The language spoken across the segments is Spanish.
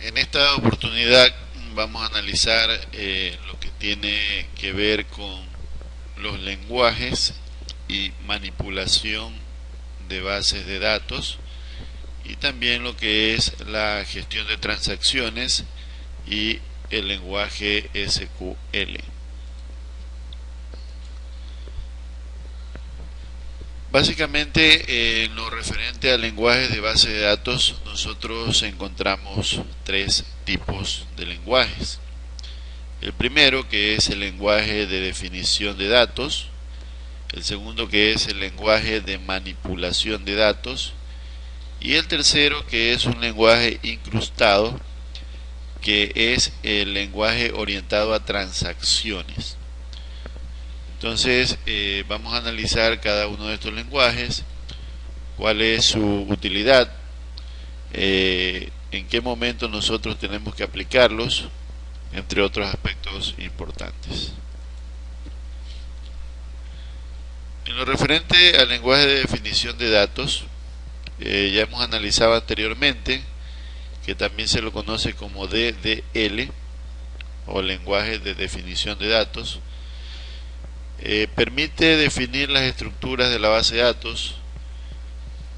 En esta oportunidad vamos a analizar lo que tiene que ver con los lenguajes y manipulación de bases de datos y también lo que es la gestión de transacciones y el lenguaje SQL. Básicamente, en lo referente a lenguajes de base de datos, nosotros encontramos tres tipos de lenguajes. El primero, que es el lenguaje de definición de datos. El segundo, que es el lenguaje de manipulación de datos. Y el tercero, que es un lenguaje incrustado, que es el lenguaje orientado a transacciones. Entonces vamos a analizar cada uno de estos lenguajes, cuál es su utilidad, en qué momento nosotros tenemos que aplicarlos, entre otros aspectos importantes. En lo referente al lenguaje de definición de datos, ya hemos analizado anteriormente que también se lo conoce como DDL o lenguaje de definición de datos. Permite definir las estructuras de la base de datos.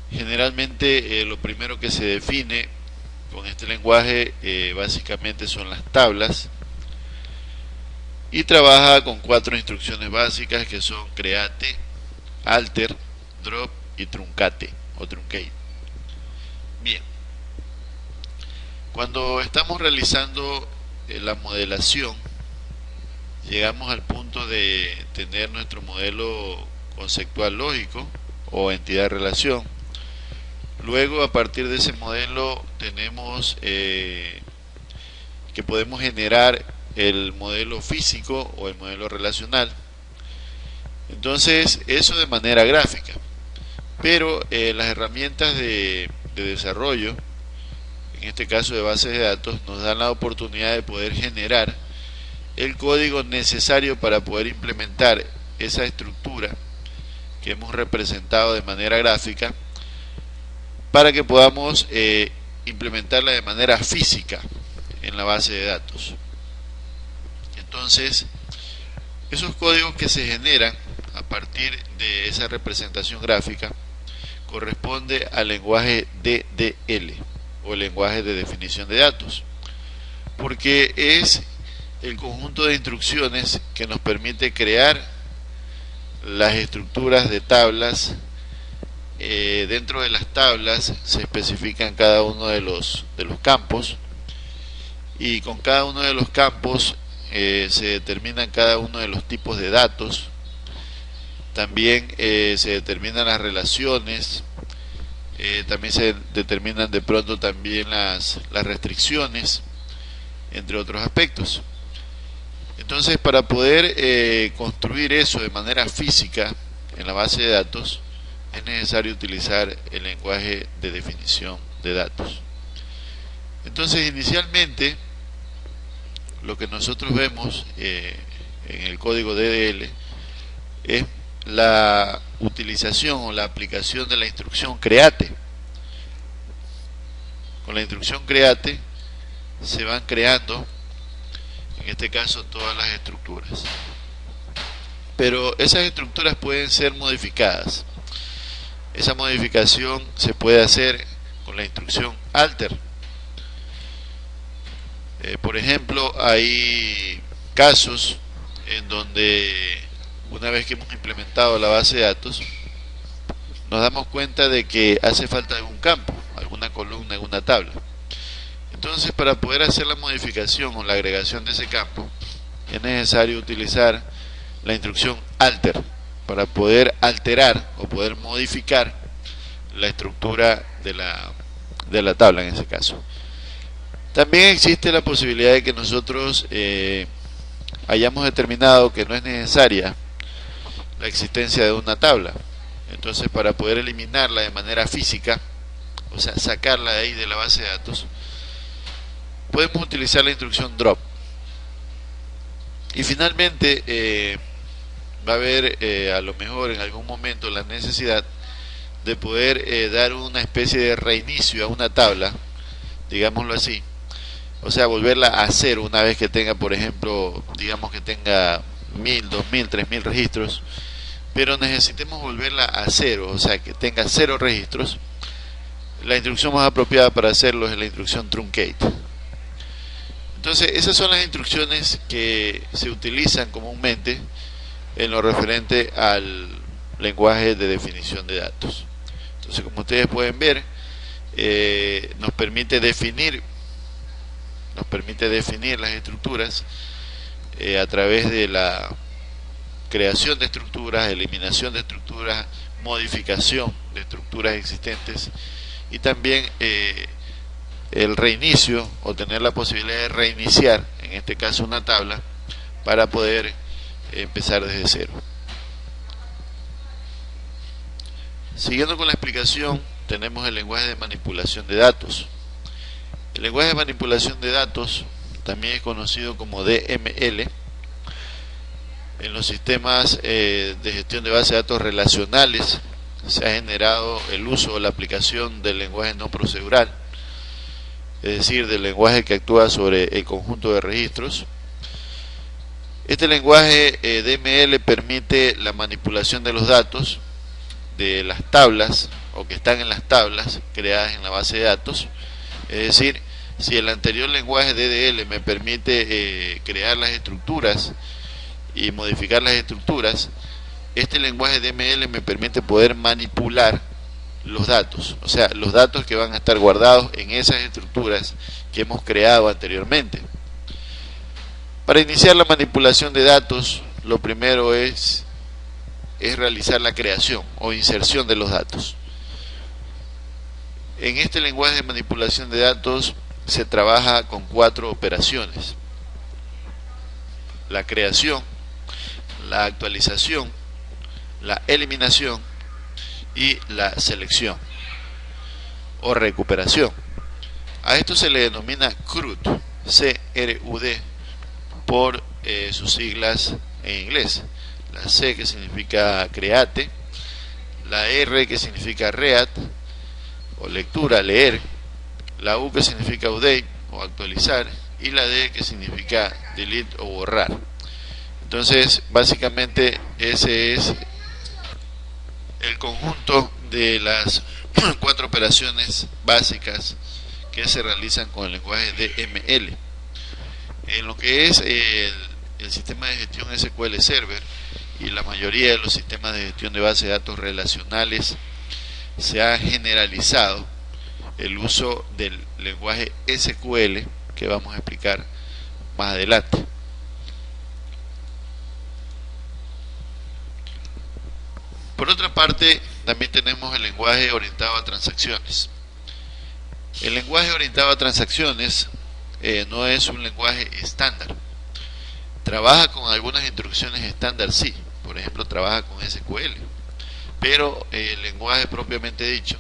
Generalmente lo primero que se define con este lenguaje básicamente son las tablas, y trabaja con cuatro instrucciones básicas que son create, alter, drop y truncate o truncate. Bien, cuando estamos realizando la modelación, llegamos al punto de tener nuestro modelo conceptual lógico o entidad de relación. Luego, a partir de ese modelo, tenemos que podemos generar el modelo físico o el modelo relacional. Entonces, eso de manera gráfica. Pero las herramientas de desarrollo, en este caso de bases de datos, nos dan la oportunidad de poder generar el código necesario para poder implementar esa estructura que hemos representado de manera gráfica, para que podamos implementarla de manera física en la base de datos. Entonces, esos códigos que se generan a partir de esa representación gráfica corresponde al lenguaje DDL o el lenguaje de definición de datos, porque es el conjunto de instrucciones que nos permite crear las estructuras de tablas. Dentro de las tablas se especifican cada uno de los campos, y con cada uno de los campos se determinan cada uno de los tipos de datos. También se determinan las relaciones, también se determinan de pronto también las restricciones, entre otros aspectos. Entonces, para poder construir eso de manera física en la base de datos, es necesario utilizar el lenguaje de definición de datos. Entonces, inicialmente, lo que nosotros vemos en el código DDL es la utilización o la aplicación de la instrucción create. Con la instrucción create se van creando, en este caso, todas las estructuras. Pero esas estructuras pueden ser modificadas. Esa modificación se puede hacer con la instrucción alter. Por ejemplo, hay casos en donde, una vez que hemos implementado la base de datos, nos damos cuenta de que hace falta algún campo, alguna columna, alguna tabla. Entonces, para poder hacer la modificación o la agregación de ese campo, es necesario utilizar la instrucción alter para poder alterar o poder modificar la estructura de la tabla en ese caso. También existe la posibilidad de que nosotros hayamos determinado que no es necesaria la existencia de una tabla. Entonces, para poder eliminarla de manera física, o sea, sacarla de ahí de la base de datos, podemos utilizar la instrucción drop. Y finalmente va a haber a lo mejor en algún momento la necesidad de poder dar una especie de reinicio a una tabla, digámoslo así, o sea, volverla a cero una vez que tenga, por ejemplo, digamos que tenga 1000, 2000, 3000 registros, pero necesitemos volverla a cero, o sea, que tenga cero registros. La instrucción más apropiada para hacerlo es la instrucción truncate. Entonces, esas son las instrucciones que se utilizan comúnmente en lo referente al lenguaje de definición de datos. Entonces, como ustedes pueden ver, nos permite definir las estructuras a través de la creación de estructuras, eliminación de estructuras, modificación de estructuras existentes, y también el reinicio, o tener la posibilidad de reiniciar, en este caso una tabla, para poder empezar desde cero. Siguiendo con la explicación, tenemos el lenguaje de manipulación de datos. El lenguaje de manipulación de datos también es conocido como DML. En los sistemas de gestión de bases de datos relacionales se ha generado el uso o la aplicación del lenguaje no procedural, es decir, del lenguaje que actúa sobre el conjunto de registros. Este lenguaje DML permite la manipulación de los datos de las tablas, o que están en las tablas creadas en la base de datos. Es decir, si el anterior lenguaje DDL me permite crear las estructuras y modificar las estructuras, este lenguaje DML me permite poder manipular los datos, o sea, los datos que van a estar guardados en esas estructuras que hemos creado anteriormente. Para iniciar la manipulación de datos, lo primero es realizar la creación o inserción de los datos. En este lenguaje de manipulación de datos se trabaja con 4 operaciones: la creación, la actualización, la eliminación y la selección o recuperación. A esto se le denomina CRUD, C-R-U-D, por sus siglas en inglés. La C, que significa create, la R, que significa read o lectura, leer, la U, que significa update o actualizar, y la D, que significa delete o borrar. Entonces, básicamente ese es el conjunto de las 4 operaciones básicas que se realizan con el lenguaje DML. En lo que es el sistema de gestión SQL Server y la mayoría de los sistemas de gestión de bases de datos relacionales, se ha generalizado el uso del lenguaje SQL, que vamos a explicar más adelante. Por otra parte, también tenemos el lenguaje orientado a transacciones. El lenguaje orientado a transacciones no es un lenguaje estándar. Trabaja con algunas instrucciones estándar, sí. Por ejemplo, trabaja con SQL. Pero el lenguaje propiamente dicho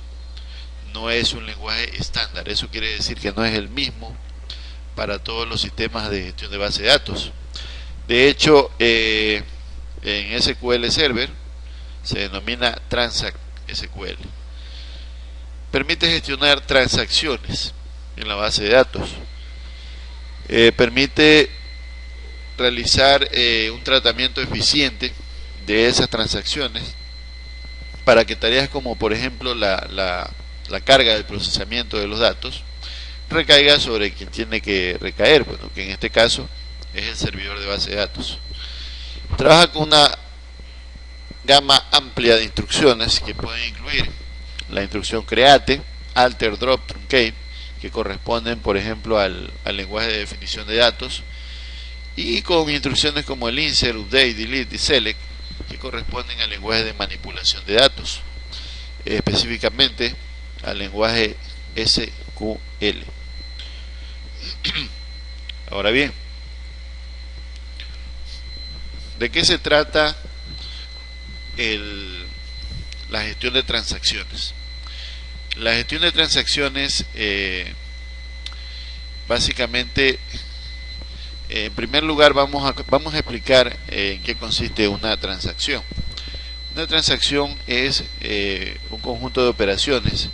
no es un lenguaje estándar. Eso quiere decir que no es el mismo para todos los sistemas de gestión de base de datos. De hecho, en SQL Server se denomina Transact SQL. Permite gestionar transacciones en la base de datos. Permite realizar un tratamiento eficiente de esas transacciones para que tareas como, por ejemplo, la carga del procesamiento de los datos recaiga sobre quien tiene que recaer, bueno, que en este caso es el servidor de base de datos. Trabaja con una gama amplia de instrucciones que pueden incluir la instrucción create, alter, drop, truncate, que corresponden, por ejemplo, al lenguaje de definición de datos, y con instrucciones como el insert, update, delete y select, que corresponden al lenguaje de manipulación de datos, específicamente al lenguaje SQL. Ahora bien, ¿de qué se trata la gestión de transacciones? La gestión de transacciones básicamente, en primer lugar vamos a explicar en qué consiste una transacción. Una transacción es un conjunto de operaciones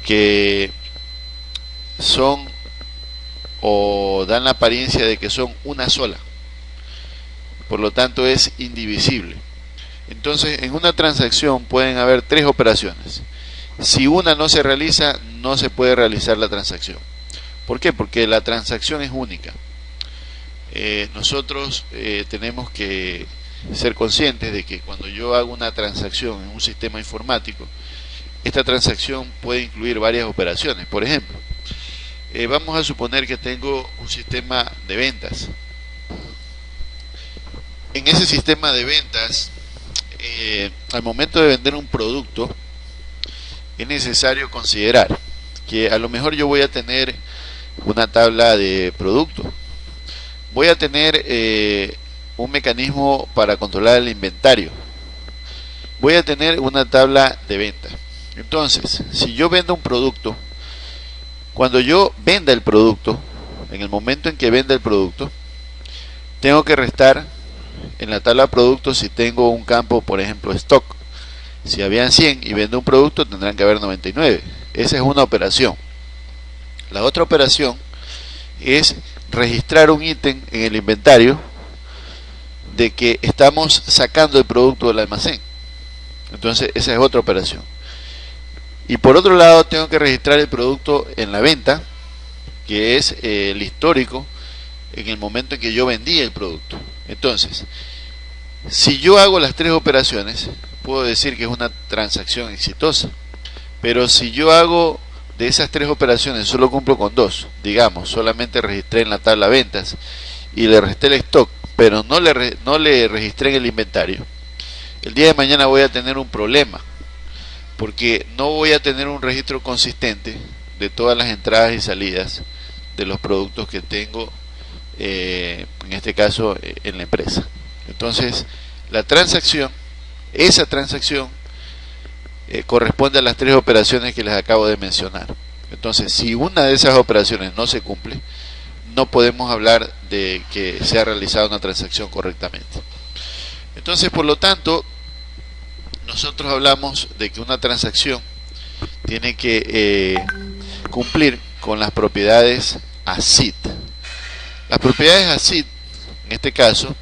que son o dan la apariencia de que son una sola. Por lo tanto es indivisible. Entonces en una transacción pueden haber tres operaciones. Si una no se realiza, no se puede realizar la transacción. ¿Por qué? Porque la transacción es única. Nosotros tenemos que ser conscientes de que cuando yo hago una transacción en un sistema informático, esta transacción puede incluir varias operaciones. Por ejemplo, vamos a suponer que tengo un sistema de ventas. En ese sistema de ventas, al momento de vender un producto, es necesario considerar que a lo mejor yo voy a tener una tabla de producto, voy a tener un mecanismo para controlar el inventario, voy a tener una tabla de venta. Entonces, si yo vendo un producto, cuando yo venda el producto, en el momento en que venda el producto, tengo que restar en la tabla de productos si tengo un campo, por ejemplo, stock. Si habían 100 y vendo un producto, tendrán que haber 99. Esa es una operación. La otra operación es registrar un ítem en el inventario de que estamos sacando el producto del almacén. Entonces esa es otra operación. Y por otro lado tengo que registrar el producto en la venta, que es el histórico en el momento en que yo vendí el producto. Entonces, si yo hago las tres operaciones, puedo decir que es una transacción exitosa. Pero si yo hago de esas tres operaciones, solo cumplo con dos, digamos, solamente registré en la tabla ventas y le resté el stock, pero no le registré en el inventario, el día de mañana voy a tener un problema, porque no voy a tener un registro consistente de todas las entradas y salidas de los productos que tengo, en este caso en la empresa. Entonces esa transacción corresponde a las tres operaciones que les acabo de mencionar. Entonces, si una de esas operaciones no se cumple, no podemos hablar de que se ha realizado una transacción correctamente. Entonces, por lo tanto, nosotros hablamos de que una transacción tiene que cumplir con las propiedades ACID. Las propiedades ACID, en este caso,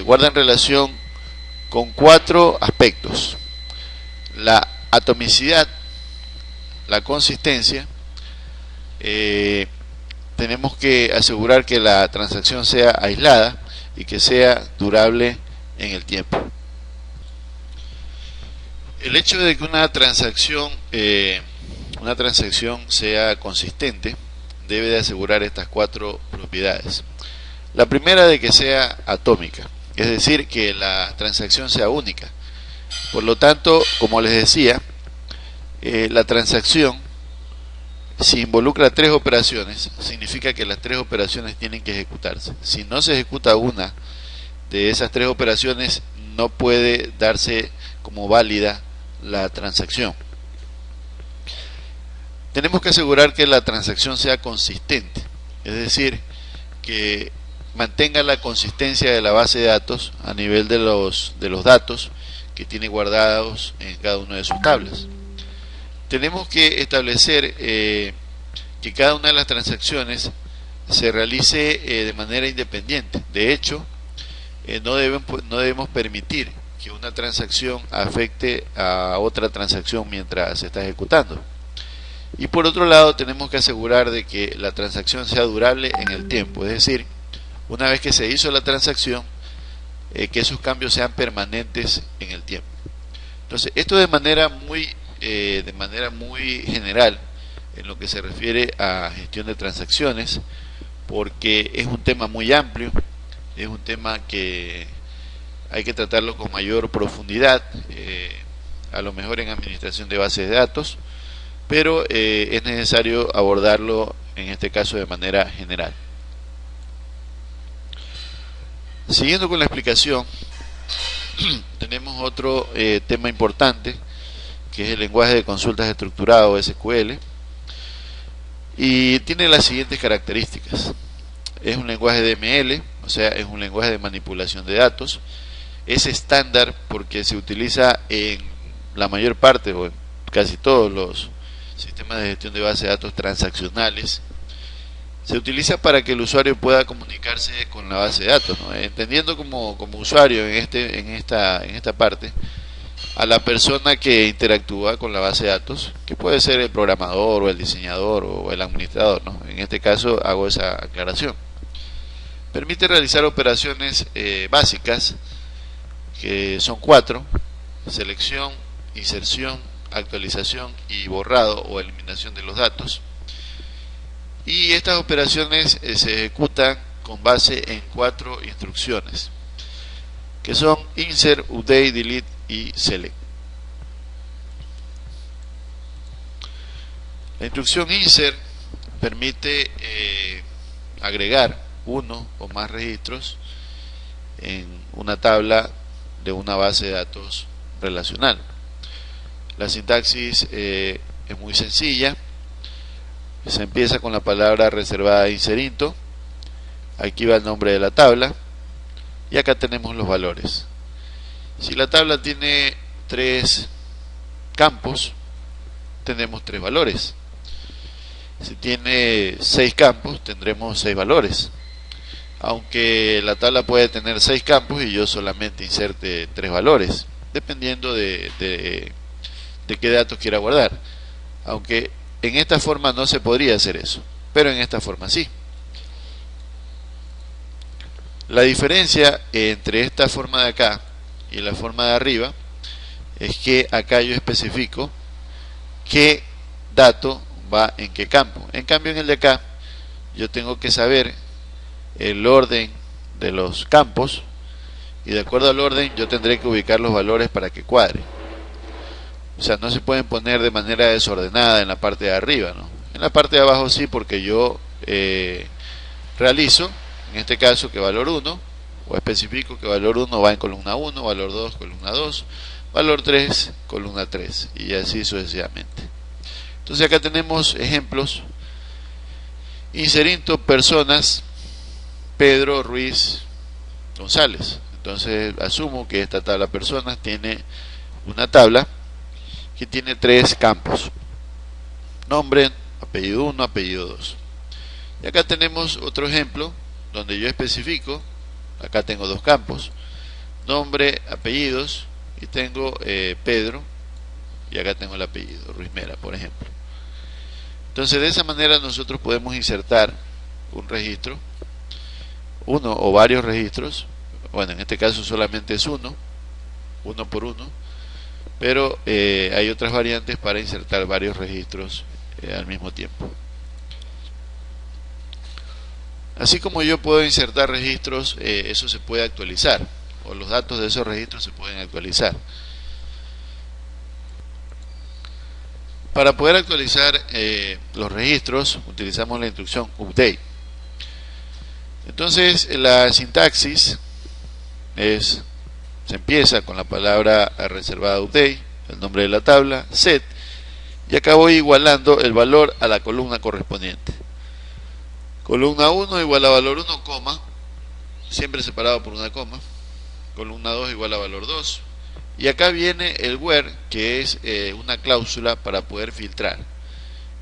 guardan relación con cuatro aspectos: la atomicidad, la consistencia, tenemos que asegurar que la transacción sea aislada y que sea durable en el tiempo. El hecho de que una transacción sea consistente debe de asegurar estas cuatro propiedades. La primera, de que sea atómica, es decir, que la transacción sea única. Por lo tanto, como les decía, la transacción, si involucra tres operaciones, significa que las tres operaciones tienen que ejecutarse. Si no se ejecuta una de esas tres operaciones, no puede darse como válida la transacción. Tenemos que asegurar que la transacción sea consistente, es decir, que mantenga la consistencia de la base de datos a nivel de los datos que tiene guardados en cada una de sus tablas. Tenemos que establecer que cada una de las transacciones se realice de manera independiente. De hecho, no debemos permitir que una transacción afecte a otra transacción mientras se está ejecutando. Y por otro lado, tenemos que asegurar de que la transacción sea durable en el tiempo, es decir, una vez que se hizo la transacción, que esos cambios sean permanentes en el tiempo. Entonces, esto de manera muy general en lo que se refiere a gestión de transacciones, porque es un tema muy amplio, es un tema que hay que tratarlo con mayor profundidad, a lo mejor en administración de bases de datos, pero es necesario abordarlo en este caso de manera general. Siguiendo con la explicación, tenemos otro tema importante, que es el lenguaje de consultas estructurado, SQL, y tiene las siguientes características. Es un lenguaje DML, o sea, es un lenguaje de manipulación de datos. Es estándar porque se utiliza en la mayor parte o en casi todos los sistemas de gestión de bases de datos transaccionales. Se utiliza para que el usuario pueda comunicarse con la base de datos, ¿no? Entendiendo como usuario en esta parte a la persona que interactúa con la base de datos, que puede ser el programador o el diseñador o el administrador, ¿no? En este caso hago esa aclaración. Permite realizar operaciones básicas, que son 4: selección, inserción, actualización y borrado o eliminación de los datos. Y estas operaciones se ejecutan con base en 4 instrucciones, que son insert, update, delete y select. La instrucción insert permite agregar uno o más registros en una tabla de una base de datos relacional. La sintaxis es muy sencilla. Se empieza con la palabra reservada inserinto. Aquí va el nombre de la tabla y acá tenemos los valores. Si la tabla tiene 3 campos, tenemos 3 valores. Si tiene 6 campos, tendremos 6 valores. Aunque la tabla puede tener 6 campos y yo solamente inserte 3 valores, dependiendo de qué datos quiera guardar. Aunque en esta forma no se podría hacer eso, pero en esta forma sí. La diferencia entre esta forma de acá y la forma de arriba es que acá yo especifico qué dato va en qué campo. En cambio, en el de acá yo tengo que saber el orden de los campos y de acuerdo al orden yo tendré que ubicar los valores para que cuadre. O sea, no se pueden poner de manera desordenada en la parte de arriba, ¿no? En la parte de abajo sí, porque yo realizo, en este caso, que valor 1, o especifico que valor 1 va en columna 1, valor 2, columna 2, valor 3, columna 3, y así sucesivamente. Entonces acá tenemos ejemplos. Inserinto personas Pedro Ruiz González. Entonces asumo que esta tabla personas tiene una tabla que tiene 3 campos: nombre, apellido 1, apellido 2. Y acá tenemos otro ejemplo donde yo especifico, acá tengo 2 campos: nombre, apellidos, y tengo Pedro, y acá tengo el apellido Ruiz Mera, por ejemplo. Entonces de esa manera nosotros podemos insertar un registro, uno o varios registros. Bueno, en este caso solamente es uno por uno, pero hay otras variantes para insertar varios registros al mismo tiempo. Así como yo puedo insertar registros, eso se puede actualizar, o los datos de esos registros se pueden actualizar. Para poder actualizar los registros utilizamos la instrucción update. Entonces la sintaxis se empieza con la palabra reservada update, el nombre de la tabla, set, y acá voy igualando el valor a la columna correspondiente. Columna 1 igual a valor 1, coma, siempre separado por una coma. Columna 2 igual a valor 2. Y acá viene el where, que es una cláusula para poder filtrar.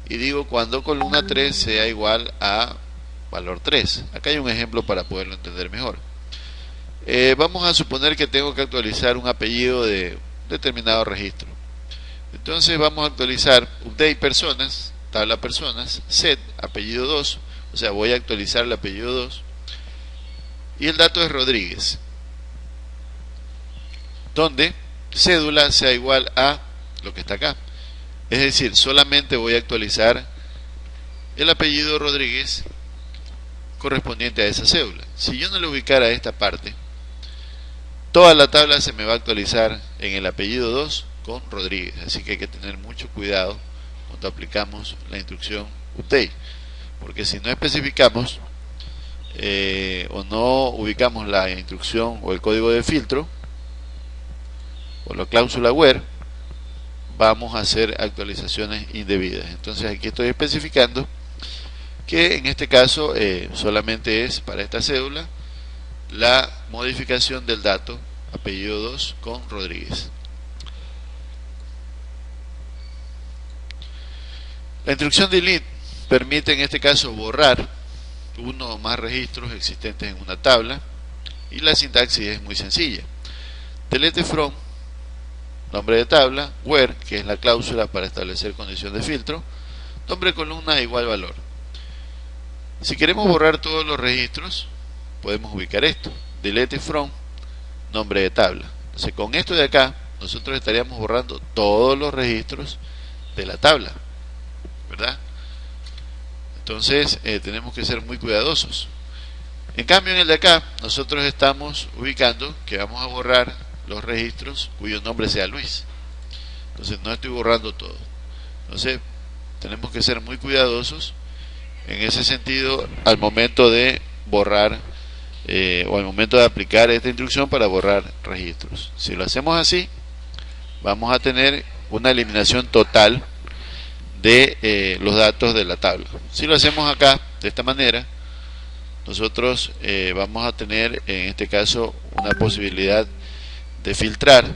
Y digo cuando columna 3 sea igual a valor 3. Acá hay un ejemplo para poderlo entender mejor. Vamos a suponer que tengo que actualizar un apellido de determinado registro. Entonces vamos a actualizar update personas, tabla personas, set apellido 2, o sea, voy a actualizar el apellido 2, y el dato es Rodríguez, donde cédula sea igual a lo que está acá. Es decir, solamente voy a actualizar el apellido Rodríguez correspondiente a esa cédula. Si yo no le ubicara esta parte, toda la tabla se me va a actualizar en el apellido 2 con Rodríguez. Así que hay que tener mucho cuidado cuando aplicamos la instrucción update, porque si no especificamos o no ubicamos la instrucción o el código de filtro o la cláusula where, vamos a hacer actualizaciones indebidas. Entonces aquí estoy especificando que en este caso solamente es para esta cédula la modificación del dato apellido 2 con Rodríguez. La instrucción delete permite en este caso borrar uno o más registros existentes en una tabla, y la sintaxis es muy sencilla. Delete from, nombre de tabla, where, que es la cláusula para establecer condición de filtro, nombre de columna igual valor. Si queremos borrar todos los registros, podemos ubicar esto, delete from, nombre de tabla. Entonces con esto de acá, nosotros estaríamos borrando todos los registros de la tabla, ¿verdad? Entonces tenemos que ser muy cuidadosos. En cambio en el de acá, nosotros estamos ubicando que vamos a borrar los registros cuyo nombre sea Luis. Entonces no estoy borrando todo. Entonces tenemos que ser muy cuidadosos en ese sentido al momento de borrar o al momento de aplicar esta instrucción para borrar registros. Si lo hacemos así, vamos a tener una eliminación total de los datos de la tabla. Si lo hacemos acá de esta manera, nosotros vamos a tener en este caso una posibilidad de filtrar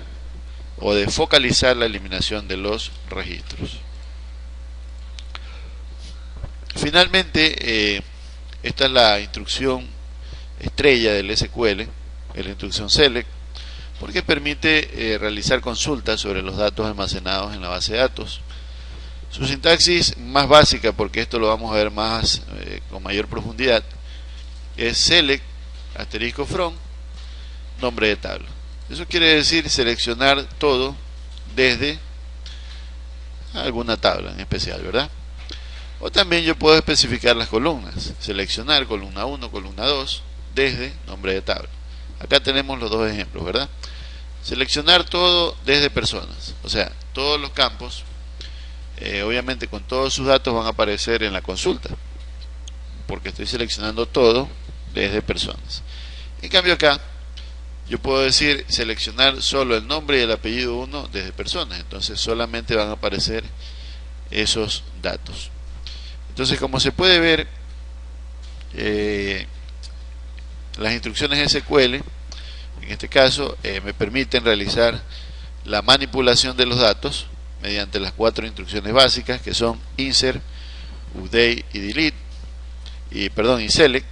o de focalizar la eliminación de los registros. Finalmente, esta es la instrucción estrella del SQL, es la instrucción select, porque permite realizar consultas sobre los datos almacenados en la base de datos. Su sintaxis más básica, porque esto lo vamos a ver más con mayor profundidad, es select asterisco from nombre de tabla. Eso quiere decir seleccionar todo desde alguna tabla en especial, ¿verdad? O también yo puedo especificar las columnas, seleccionar columna 1, columna 2 desde nombre de tabla. Acá tenemos los dos ejemplos, ¿verdad? Seleccionar todo desde personas, o sea, todos los campos obviamente con todos sus datos van a aparecer en la consulta, porque estoy seleccionando todo desde personas. En cambio acá yo puedo decir seleccionar solo el nombre y el apellido 1 desde personas, entonces solamente van a aparecer esos datos. Entonces, como se puede ver, las instrucciones SQL en este caso me permiten realizar la manipulación de los datos mediante las 4 instrucciones básicas, que son insert, update y delete y select,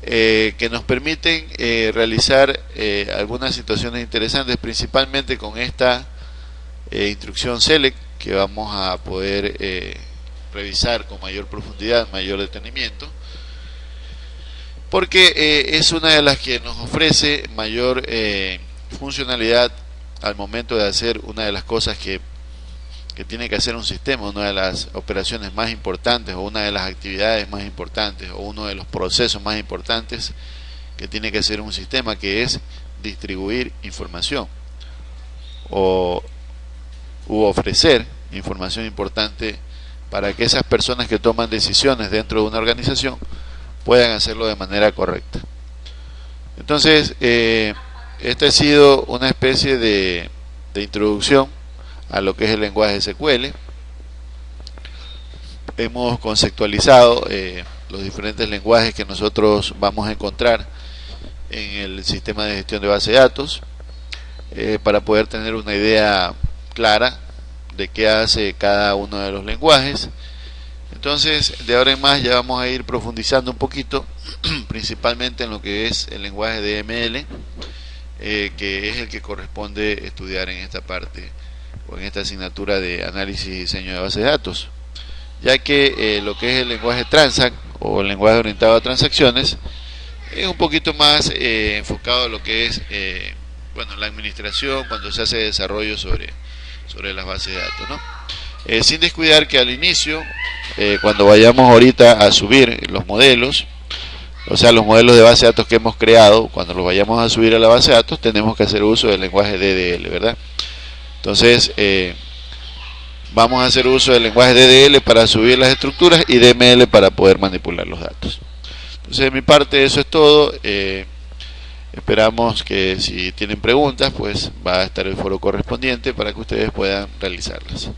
que nos permiten realizar algunas situaciones interesantes, principalmente con esta instrucción select, que vamos a poder revisar con mayor profundidad, mayor detenimiento, porque es una de las que nos ofrece mayor funcionalidad al momento de hacer una de las cosas que tiene que hacer un sistema, una de las operaciones más importantes o una de las actividades más importantes o uno de los procesos más importantes que tiene que hacer un sistema, que es distribuir información u ofrecer información importante para que esas personas que toman decisiones dentro de una organización puedan hacerlo de manera correcta. Entonces, esta ha sido una especie de introducción a lo que es el lenguaje SQL. Hemos conceptualizado los diferentes lenguajes que nosotros vamos a encontrar en el sistema de gestión de base de datos, para poder tener una idea clara de qué hace cada uno de los lenguajes. Entonces, de ahora en más ya vamos a ir profundizando un poquito, principalmente en lo que es el lenguaje DML, que es el que corresponde estudiar en esta parte o en esta asignatura de análisis y diseño de bases de datos, ya que lo que es el lenguaje Transact o el lenguaje orientado a transacciones es un poquito más enfocado a lo que es la administración cuando se hace desarrollo sobre las bases de datos, ¿no? Sin descuidar que al inicio, cuando vayamos ahorita a subir los modelos, o sea, los modelos de base de datos que hemos creado, cuando los vayamos a subir a la base de datos, tenemos que hacer uso del lenguaje DDL, ¿verdad? Entonces, vamos a hacer uso del lenguaje DDL para subir las estructuras y DML para poder manipular los datos. Entonces, de mi parte, eso es todo. Esperamos que si tienen preguntas, pues va a estar el foro correspondiente para que ustedes puedan realizarlas.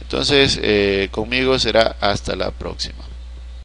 Entonces, conmigo será hasta la próxima.